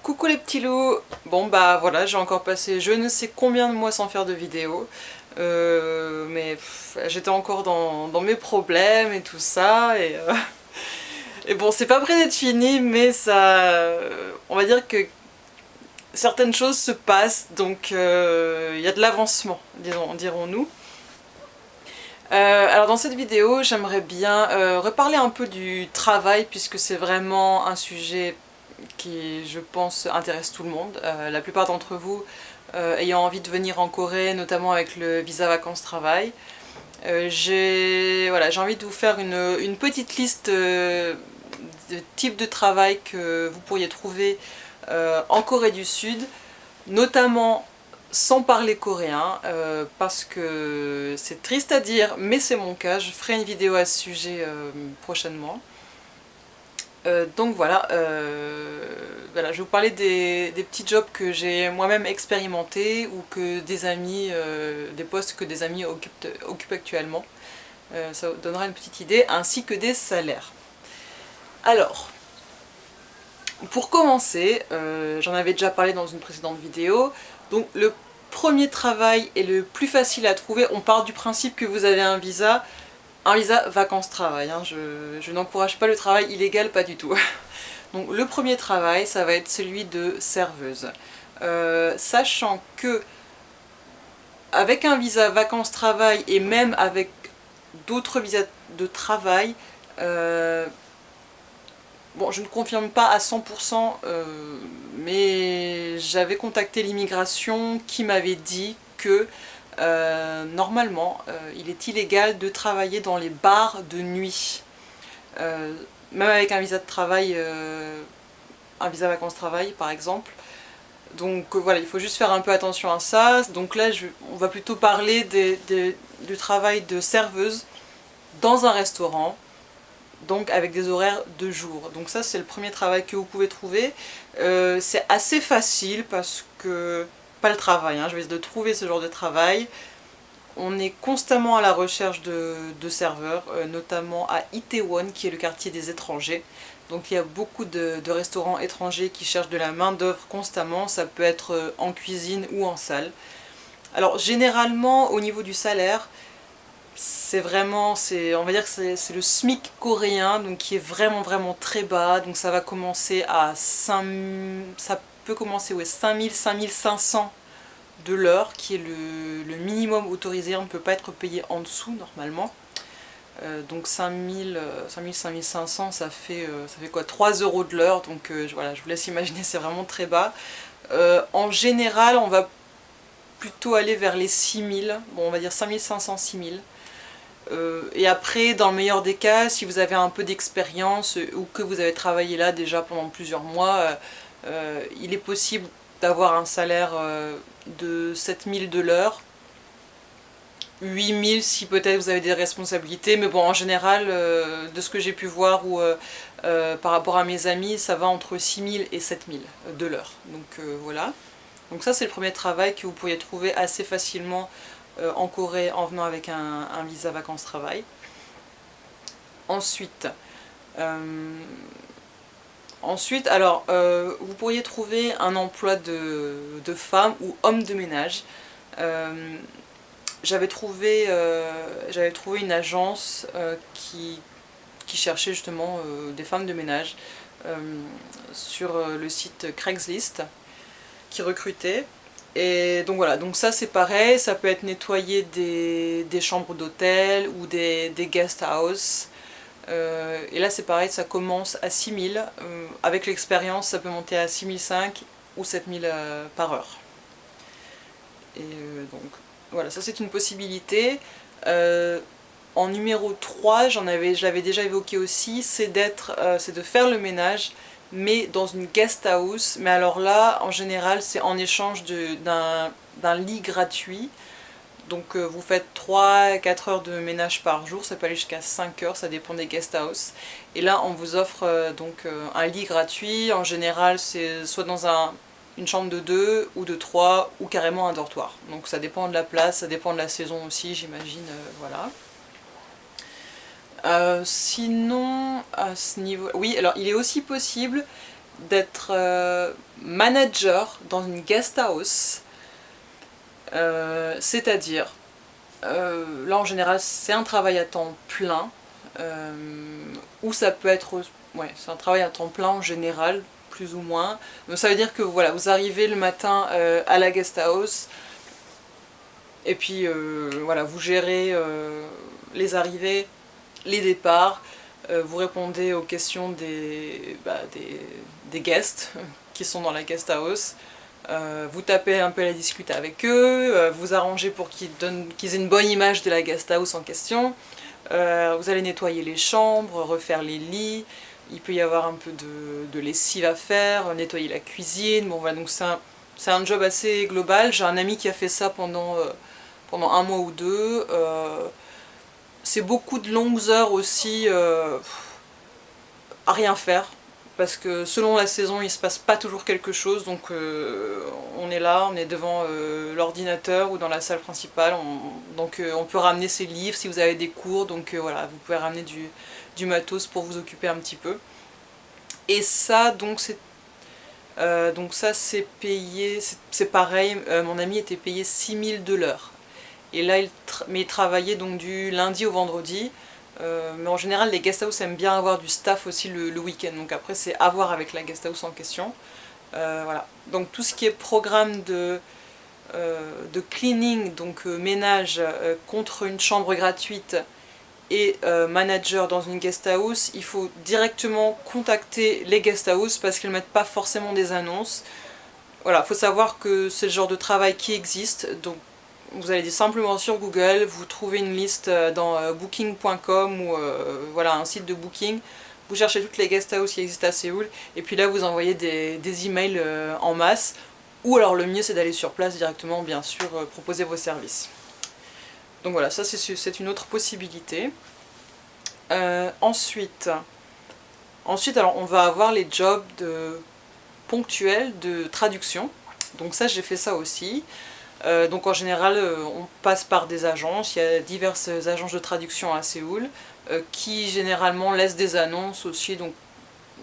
Coucou les petits loups. Bon bah voilà, j'ai encore passé je ne sais combien de mois sans faire de vidéo. Mais j'étais encore dans mes problèmes et tout ça. Et bon, c'est pas près d'être fini, mais ça... on va dire que certaines choses se passent, donc il y a de l'avancement, dirons-nous. Alors dans cette vidéo, j'aimerais bien reparler un peu du travail, puisque c'est vraiment un sujet qui, je pense, intéresse tout le monde. La plupart d'entre vous ayant envie de venir en Corée, notamment avec le visa vacances-travail. J'ai envie de vous faire une petite liste de types de travail que vous pourriez trouver en Corée du Sud, notamment sans parler coréen, parce que c'est triste à dire, mais c'est mon cas. Je ferai une vidéo à ce sujet prochainement. Donc voilà, je vais vous parler des petits jobs que j'ai moi-même expérimentés ou que des amis, des postes que des amis occupent actuellement. Ça vous donnera une petite idée, ainsi que des salaires. Alors, pour commencer, j'en avais déjà parlé dans une précédente vidéo, donc le premier travail est le plus facile à trouver. On part du principe que vous avez un visa vacances-travail, hein. Je n'encourage pas le travail illégal, pas du tout. Donc le premier travail, ça va être celui de serveuse. Sachant que avec un visa vacances-travail et même avec d'autres visas de travail, bon, je ne confirme pas à 100%, mais j'avais contacté l'immigration qui m'avait dit que normalement, il est illégal de travailler dans les bars de nuit. Même avec un visa de travail, un visa vacances-travail par exemple. Donc voilà, il faut juste faire un peu attention à ça. Donc là, on va plutôt parler du travail de serveuse dans un restaurant, donc avec des horaires de jour. Donc ça, c'est le premier travail que vous pouvez trouver. C'est assez facile parce que... pas le travail, hein, je vais essayer de trouver ce genre de travail. On est constamment à la recherche de serveurs, notamment à Itaewon, qui est le quartier des étrangers. Donc il y a beaucoup de restaurants étrangers qui cherchent de la main d'œuvre constamment. Ça peut être en cuisine ou en salle. Alors généralement, au niveau du salaire, c'est vraiment, on va dire que c'est le SMIC coréen, donc qui est vraiment très bas. Donc ça va commencer à 5 500 de l'heure, qui est le minimum autorisé. On ne peut pas être payé en dessous normalement. Donc 5000, 5500, ça fait quoi, 3 € de l'heure. Donc voilà, je vous laisse imaginer, c'est vraiment très bas. En général, on va plutôt aller vers les 6000, bon, on va dire 5500, 6000. Et après, dans le meilleur des cas, si vous avez un peu d'expérience ou que vous avez travaillé là déjà pendant plusieurs mois, il est possible d'avoir un salaire de 7000 de l'heure, 8000 si peut-être vous avez des responsabilités, mais bon, en général, de ce que j'ai pu voir ou par rapport à mes amis, ça va entre 6000 et 7000 de l'heure. Donc voilà. Donc ça, c'est le premier travail que vous pourriez trouver assez facilement en Corée en venant avec un visa vacances-travail. Ensuite, alors, vous pourriez trouver un emploi de femme ou homme de ménage. J'avais trouvé une agence qui cherchait justement des femmes de ménage sur le site Craigslist, qui recrutait. Et donc voilà, donc ça c'est pareil, ça peut être nettoyer des chambres d'hôtel ou des guest house. Et là c'est pareil, ça commence à 6000. Avec l'expérience, ça peut monter à 6005 ou 7000 par heure. Et donc voilà, ça c'est une possibilité. En numéro 3, je l'avais déjà évoqué aussi, c'est de faire le ménage, mais dans une guest house. Mais alors là, en général, c'est en échange d'un lit gratuit. Donc vous faites 3-4 heures de ménage par jour, ça peut aller jusqu'à 5 heures, ça dépend des guest house. Et là, on vous offre un lit gratuit. En général, c'est soit dans une chambre de 2 ou de 3 ou carrément un dortoir. Donc ça dépend de la place, ça dépend de la saison aussi, j'imagine, voilà. Sinon, à ce niveau... Oui, alors il est aussi possible d'être manager dans une guest house, c'est-à-dire, là en général c'est un travail à temps plein, ou ça peut être, ouais, c'est un travail à temps plein en général, plus ou moins. Donc ça veut dire que voilà, vous arrivez le matin à la guest house, et puis voilà, vous gérez les arrivées, les départs, vous répondez aux questions des guests qui sont dans la guest house, vous tapez un peu la discute avec eux, vous arrangez pour qu'ils aient une bonne image de la guest house en question, vous allez nettoyer les chambres, refaire les lits, il peut y avoir un peu de lessive à faire, nettoyer la cuisine, bon voilà, donc c'est un job assez global. J'ai un ami qui a fait ça pendant un mois ou deux. C'est beaucoup de longues heures aussi à rien faire, parce que selon la saison il se passe pas toujours quelque chose, donc on est là, on est devant l'ordinateur ou dans la salle principale, donc on peut ramener ses livres si vous avez des cours, donc voilà, vous pouvez ramener du matos pour vous occuper un petit peu. Et ça, donc ça c'est payé, c'est pareil, mon ami était payé 6 000 de l'heure. Et là, il travaillait donc du lundi au vendredi. Mais en général, les guest house aiment bien avoir du staff aussi le week-end. Donc après, c'est à voir avec la guest house en question. Voilà. Donc tout ce qui est programme de cleaning, donc ménage contre une chambre gratuite et manager dans une guest house, il faut directement contacter les guest house parce qu'ils ne mettent pas forcément des annonces. Voilà, il faut savoir que c'est le genre de travail qui existe. Donc vous allez simplement sur Google, vous trouvez une liste dans booking.com ou voilà, un site de booking. Vous cherchez toutes les guest houses qui existent à Séoul et puis là vous envoyez des emails en masse. Ou alors le mieux c'est d'aller sur place directement, bien sûr, proposer vos services. Donc voilà, ça c'est une autre possibilité. Ensuite, alors on va avoir les jobs ponctuels de traduction. Donc ça j'ai fait ça aussi. Donc en général, on passe par des agences, il y a diverses agences de traduction à Séoul qui généralement laissent des annonces aussi, donc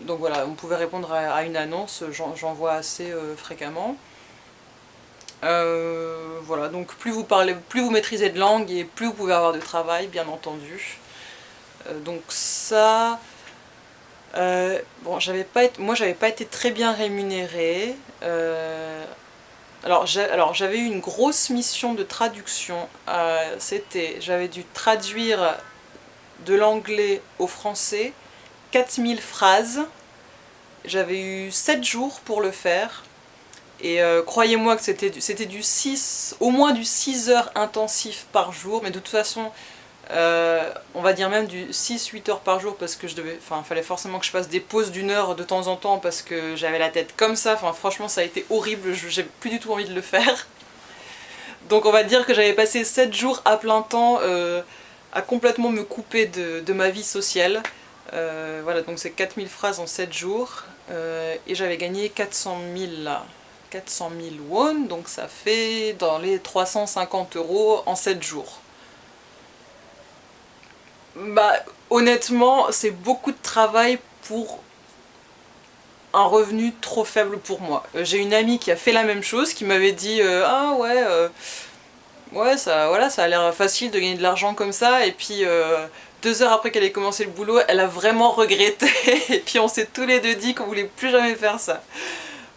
voilà, on pouvait répondre à une annonce, j'en vois assez fréquemment. Voilà, donc plus vous parlez, plus vous maîtrisez de langue et plus vous pouvez avoir de travail, bien entendu. Donc ça... bon, moi j'avais pas été très bien rémunérée. Alors j'avais eu une grosse mission de traduction, j'avais dû traduire de l'anglais au français 4000 phrases, j'avais eu 7 jours pour le faire, et croyez-moi que c'était au moins du 6 heures intensif par jour, mais de toute façon on va dire même du 6-8 heures par jour parce que fallait forcément que je fasse des pauses d'1 heure de temps en temps parce que j'avais la tête comme ça, franchement ça a été horrible, j'ai plus du tout envie de le faire. Donc on va dire que j'avais passé 7 jours à plein temps à complètement me couper de ma vie sociale. Voilà, donc c'est 4000 phrases en 7 jours et j'avais gagné 400 000 won, donc ça fait dans les 350 € en 7 jours. Bah honnêtement c'est beaucoup de travail pour un revenu trop faible pour moi. J'ai une amie qui a fait la même chose, qui m'avait dit ah ouais, ouais ça, voilà, ça a l'air facile de gagner de l'argent comme ça, et puis 2 heures après qu'elle ait commencé le boulot, elle a vraiment regretté, et puis on s'est tous les deux dit qu'on voulait plus jamais faire ça.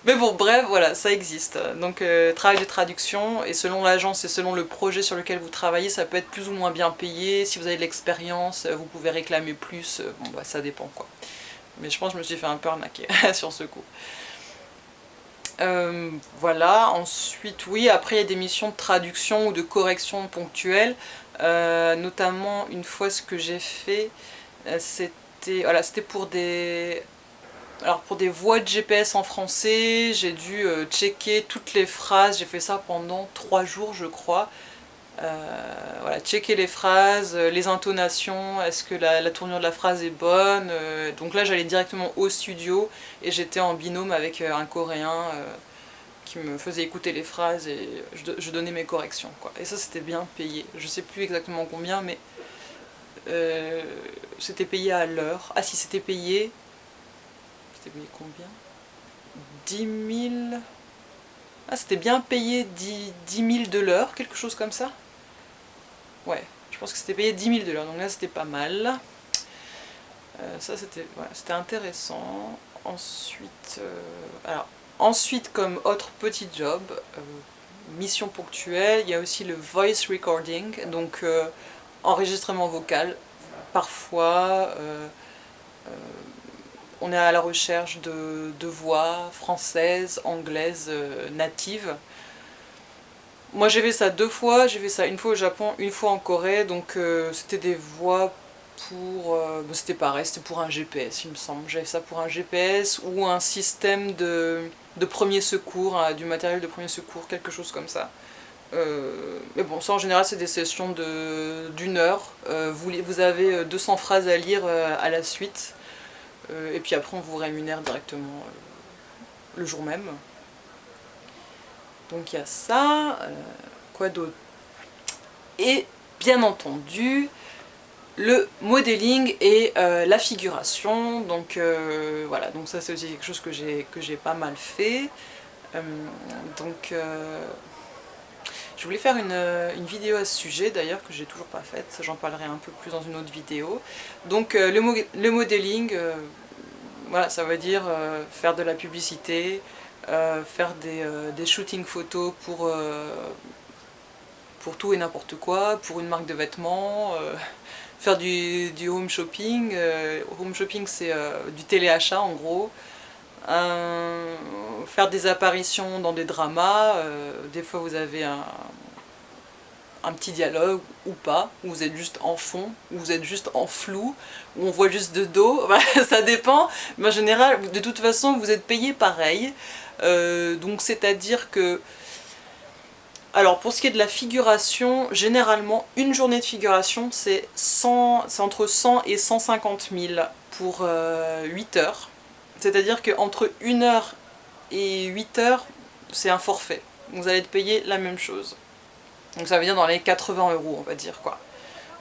Mais bon, bref, voilà, ça existe. Donc travail de traduction, et selon l'agence et selon le projet sur lequel vous travaillez, ça peut être plus ou moins bien payé. Si vous avez de l'expérience, vous pouvez réclamer plus. Bon bah ça dépend quoi. Mais je pense que je me suis fait un peu arnaquer sur ce coup. Voilà, ensuite oui, après il y a des missions de traduction ou de correction ponctuelle. Notamment une fois ce que j'ai fait, c'était pour des... Alors pour des voix de GPS en français, j'ai dû checker toutes les phrases, j'ai fait ça pendant 3 jours je crois. Voilà, checker les phrases, les intonations, est-ce que la tournure de la phrase est bonne. Donc là j'allais directement au studio et j'étais en binôme avec un Coréen qui me faisait écouter les phrases et je donnais mes corrections quoi. Et ça c'était bien payé, je sais plus exactement combien mais c'était payé à l'heure. Ah si c'était payé combien? 10 000... Ah, c'était bien payé 10 000 de l'heure, quelque chose comme ça. Ouais, je pense que c'était payé 10 000 de l'heure, donc là c'était pas mal. Ça c'était c'était intéressant. Ensuite, ensuite comme autre petit job, mission ponctuelle, il y a aussi le voice recording, donc enregistrement vocal. Parfois, on est à la recherche de voix françaises, anglaises, natives. Moi j'ai fait ça 2 fois, j'ai fait ça une fois au Japon, une fois en Corée, donc c'était des voix pour... c'était pareil, c'était pour un GPS il me semble. J'avais ça pour un GPS ou un système de premier secours, hein, du matériel de premier secours, quelque chose comme ça. Mais bon, ça en général c'est des sessions d'une heure. Vous avez 200 phrases à lire à la suite. Et puis après on vous rémunère directement le jour même. Donc il y a ça. Quoi d'autre? Et bien entendu, le modeling et la figuration. Donc voilà, donc ça c'est aussi quelque chose que j'ai pas mal fait. Donc je voulais faire une vidéo à ce sujet d'ailleurs que j'ai toujours pas faite, j'en parlerai un peu plus dans une autre vidéo. Donc le modeling, voilà, ça veut dire faire de la publicité, faire des shootings photos pour tout et n'importe quoi, pour une marque de vêtements, faire du home shopping. Home shopping c'est du téléachat en gros. Faire des apparitions dans des dramas, des fois vous avez un petit dialogue ou pas, où vous êtes juste en fond, où vous êtes juste en flou, où on voit juste de dos, ça dépend, mais en général, de toute façon, vous êtes payé pareil, donc c'est-à-dire que... Alors pour ce qui est de la figuration, généralement, une journée de figuration, c'est entre 100 et 150 000 pour 8 heures, c'est-à-dire qu'entre 1 heure et 8 heures, c'est un forfait, vous allez être payé la même chose. Donc ça veut dire dans les 80 €, on va dire quoi.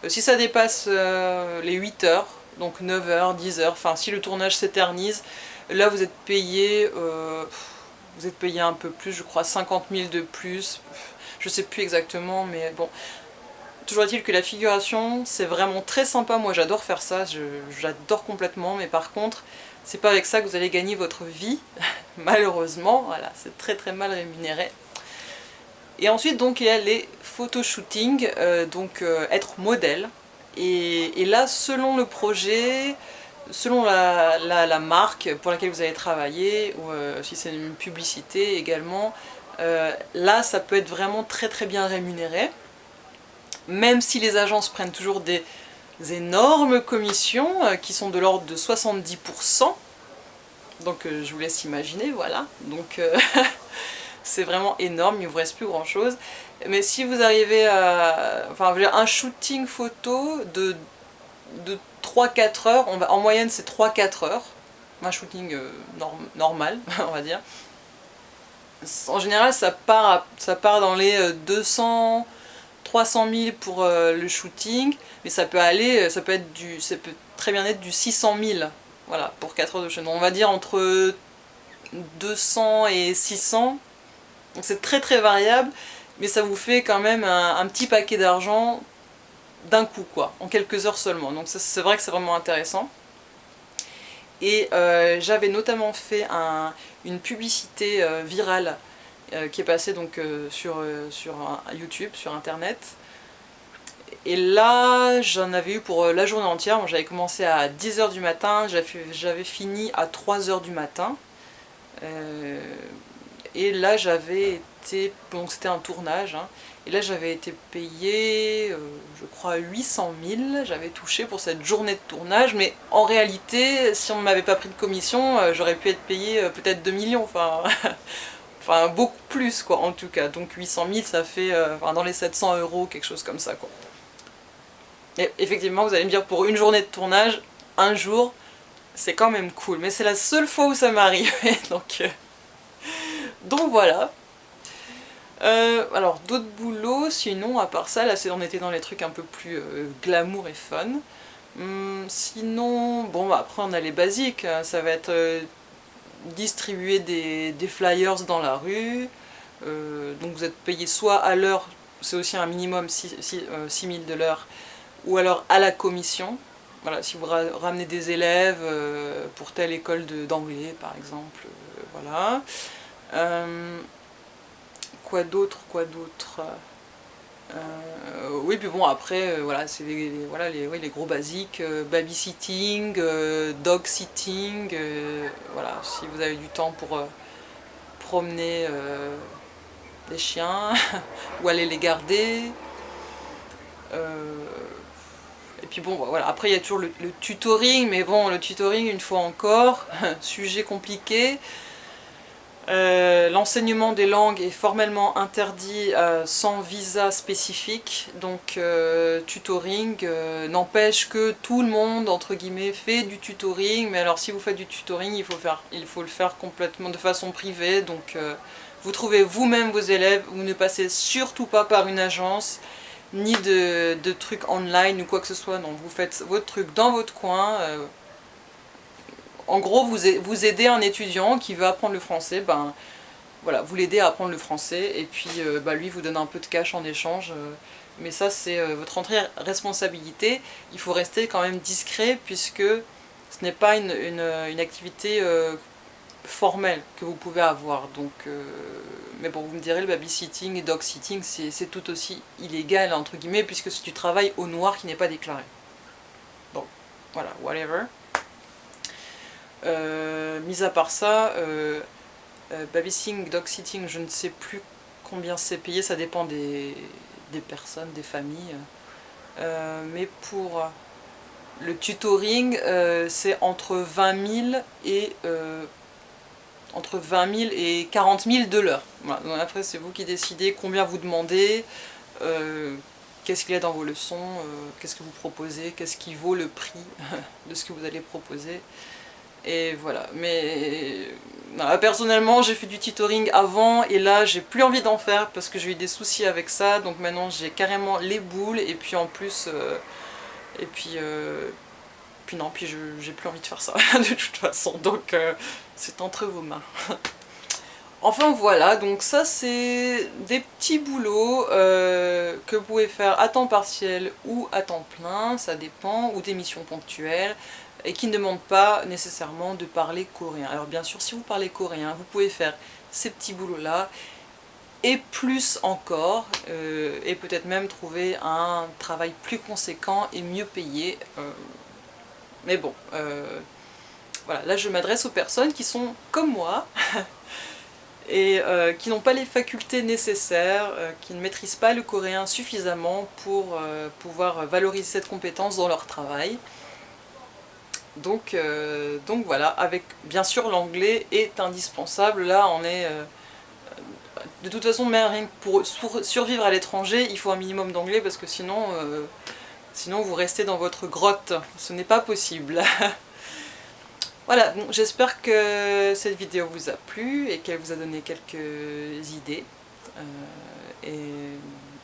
Si ça dépasse les 8 heures, donc 9 heures, 10 heures, enfin si le tournage s'éternise, là vous êtes payé un peu plus, je crois 50 000 de plus, je sais plus exactement, mais bon. Toujours est-il que la figuration, c'est vraiment très sympa, moi j'adore faire ça, j'adore complètement, mais par contre, c'est pas avec ça que vous allez gagner votre vie, malheureusement, voilà, c'est très très mal rémunéré. Et ensuite donc il y a les photoshootings, donc être modèle. Et là selon le projet, selon la marque pour laquelle vous allez travailler, ou si c'est une publicité également, là ça peut être vraiment très très bien rémunéré. Même si les agences prennent toujours des énormes commissions qui sont de l'ordre de 70%. Donc je vous laisse imaginer, voilà. Donc c'est vraiment énorme, il ne vous reste plus grand chose. Mais si vous arrivez à... Enfin, un shooting photo de 3-4 heures, en moyenne c'est 3-4 heures. Un shooting normal, on va dire. En général, ça part dans les 200... 300 000 pour le shooting, mais ça peut très bien être du 600 000, voilà, pour 4 heures de shooting. On va dire entre 200 et 600, donc c'est très très variable, mais ça vous fait quand même un petit paquet d'argent d'un coup, quoi, en quelques heures seulement. Donc c'est vrai que c'est vraiment intéressant. Et j'avais notamment fait une publicité virale qui est passée donc, sur YouTube, sur internet. Et là, j'en avais eu pour la journée entière. Bon, j'avais commencé à 10 h du matin, j'avais fini à 3 h du matin. Et là, j'avais été... Donc c'était un tournage, hein, et là j'avais été payée, je crois 800 000, j'avais touché pour cette journée de tournage, mais en réalité, si on ne m'avait pas pris de commission, j'aurais pu être payée peut-être 2 millions, enfin... Enfin, beaucoup plus, quoi, en tout cas. Donc 800 000, ça fait dans les 700 €, quelque chose comme ça, quoi. Et effectivement, vous allez me dire, pour une journée de tournage, un jour, c'est quand même cool. Mais c'est la seule fois où ça m'est arrivé, donc voilà. Alors, d'autres boulots, sinon, à part ça, là, on était dans les trucs un peu plus glamour et fun. Sinon, bon, après, on a les basiques, ça va être... distribuer des flyers dans la rue. Donc vous êtes payé soit à l'heure, c'est aussi un minimum 6 000 de l'heure, ou alors à la commission. Voilà, si vous ramenez des élèves pour telle école d'anglais par exemple, voilà. Quoi d'autre, oui, puis bon, après, voilà, c'est les gros basiques, babysitting, dog sitting, voilà, si vous avez du temps pour promener des chiens, ou aller les garder. Et puis bon, voilà, après il y a toujours le tutoring, mais bon, le tutoring, une fois encore, sujet compliqué. L'enseignement des langues est formellement interdit sans visa spécifique, donc tutoring n'empêche que tout le monde, entre guillemets, fait du tutoring, mais alors si vous faites du tutoring, il faut le faire complètement de façon privée, donc vous trouvez vous-même vos élèves, vous ne passez surtout pas par une agence, ni de trucs online ou quoi que ce soit, non, vous faites votre truc dans votre coin. En gros, vous aidez un étudiant qui veut apprendre le français, ben voilà, vous l'aidez à apprendre le français, et puis lui vous donne un peu de cash en échange, mais ça c'est votre entière responsabilité. Il faut rester quand même discret, puisque ce n'est pas une activité formelle que vous pouvez avoir, donc mais bon, vous me direz, le babysitting et dog sitting c'est tout aussi illégal entre guillemets, puisque c'est du travail au noir qui n'est pas déclaré. Donc voilà, whatever. Mis à part ça, babysitting, dog sitting, je ne sais plus combien c'est payé, ça dépend des personnes, des familles. Mais pour le tutoring, c'est entre 20 000 et 40 000 de l'heure. Voilà. Donc après, c'est vous qui décidez combien vous demandez, qu'est-ce qu'il y a dans vos leçons, qu'est-ce que vous proposez, qu'est-ce qui vaut le prix de ce que vous allez proposer. Et voilà, mais personnellement j'ai fait du tutoring avant, et là j'ai plus envie d'en faire parce que j'ai eu des soucis avec ça, donc maintenant j'ai carrément les boules, et puis en plus puis j'ai plus envie de faire ça de toute façon, donc c'est entre vos mains. Enfin voilà, donc ça c'est des petits boulots que vous pouvez faire à temps partiel ou à temps plein, ça dépend, ou des missions ponctuelles, et qui ne demandent pas nécessairement de parler coréen. Alors bien sûr, si vous parlez coréen, vous pouvez faire ces petits boulots là, et plus encore, et peut-être même trouver un travail plus conséquent et mieux payé. Mais bon, voilà, là je m'adresse aux personnes qui sont comme moi, et qui n'ont pas les facultés nécessaires, qui ne maîtrisent pas le coréen suffisamment pour pouvoir valoriser cette compétence dans leur travail. Donc voilà, avec bien sûr l'anglais est indispensable. Là on est de toute façon, même rien que pour survivre à l'étranger, il faut un minimum d'anglais, parce que sinon vous restez dans votre grotte, ce n'est pas possible. Voilà, bon, j'espère que cette vidéo vous a plu et qu'elle vous a donné quelques idées. Et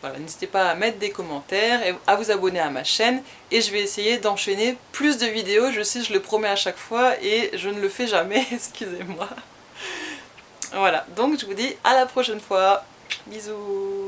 voilà, n'hésitez pas à mettre des commentaires et à vous abonner à ma chaîne, et je vais essayer d'enchaîner plus de vidéos. Je sais, je le promets à chaque fois et je ne le fais jamais, excusez-moi. Voilà, donc je vous dis à la prochaine fois. Bisous.